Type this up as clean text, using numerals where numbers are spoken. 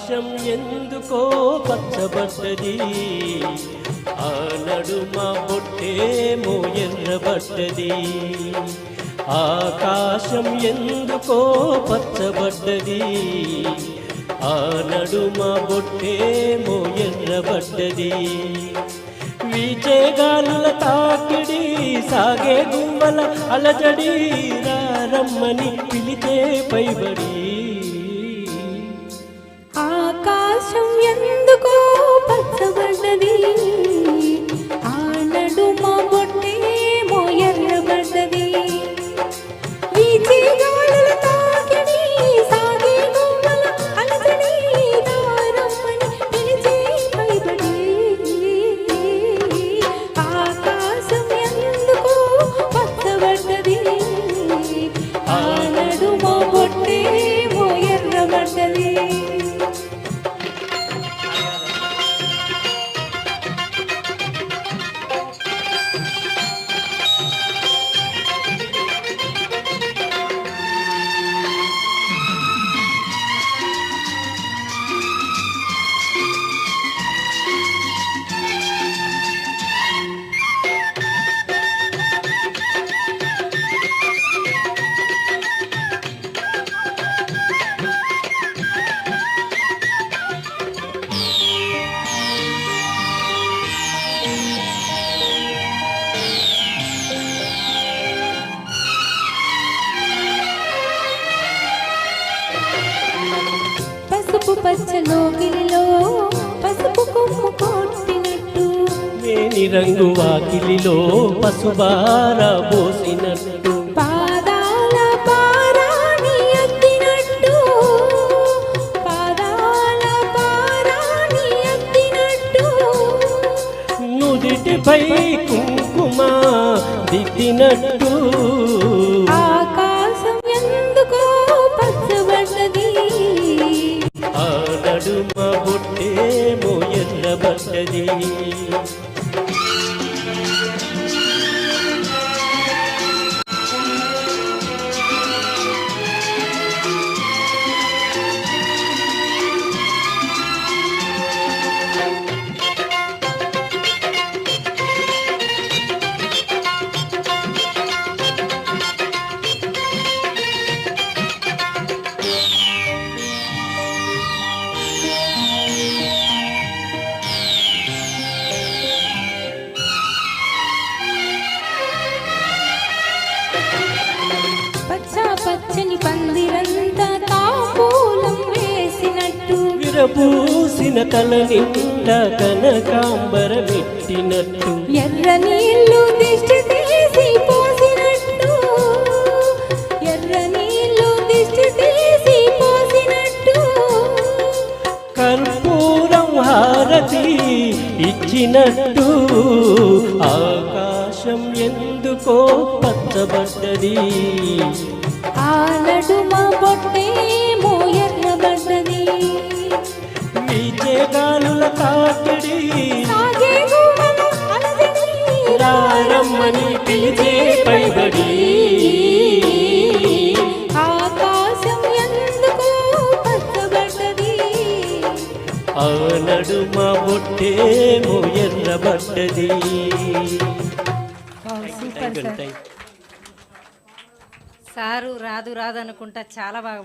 ఆకాశం ఎందుకో పచ్చబడ్డది, ఆ నడుమ బొట్టేమో ఎర్రబడ్డది. ఆకాశం ఎందుకో పచ్చబడ్డది, ఆ నడుమ బొట్టేమో ఎర్రబడ్డది. వీచే గాలుల తాకిడి, సాగే గుమ్మల అలజడి, రమ్మని పిలిచే పైబడి. ఆకాశం ఎందుకో పచ్చబడ్డది, ఆ నడుమ బొట్టేమో ఎర్రబడ్డది. వీచే గాలుల తాకిడి, సాగే గుమ్మల అలజడి, రమ్మని పిలిచే పైబడి. ఆకాశం ఎందుకో పచ్చబడ్డది, ఆ నడుమ బొట్టేమో ఎర్రబడ్డది. పసుపు పచ్చలోగిలిలో పసుపు కొమ్ము కొట్టినట్టు, వేని రంగు వాకిలిలో పసుబార పోసినట్టు, పాదాల పారాని అద్దినట్టు, పాదాల పారాని అద్దినట్టు. నుదిటిపై కుంకుమ దిద్దినట్టు. ఆకాశం ఎందుకో పచ్చబడ్డది, ఆ నడుమ బొట్టేమో ఎర్రబడ్డది. పచ్చ పచ్చని పందిరంతా తాంబూలం వేసినట్టు, విరబూసిన తల నిండా కనకాంబరమెట్టినట్టు. ఎర్ర నీళ్లు దిష్టి తీసి పోసినట్టు, ఎర్ర నీళ్లు దిష్టి తీసి పోసినట్టు. కర్పూరం హారతి ఇచ్చినట్టు. ఆకాశం ఎందుకో పచ్చబడ్డది, ఆ నడుమ బొట్టేమో ఎర్రబడ్డది. వీచే గాలుల తాకిడి, సాగే గుమ్మల అలజడి, రమ్మని పిలిచే పైబడి. ఆకాశం ఎందుకో పచ్చబడ్డది, ఆ నడుమ బొట్టేమో ఎర్రబడ్డది. Super sir. సారు రాదు రాదు అనుకుంటా చాలా బాగా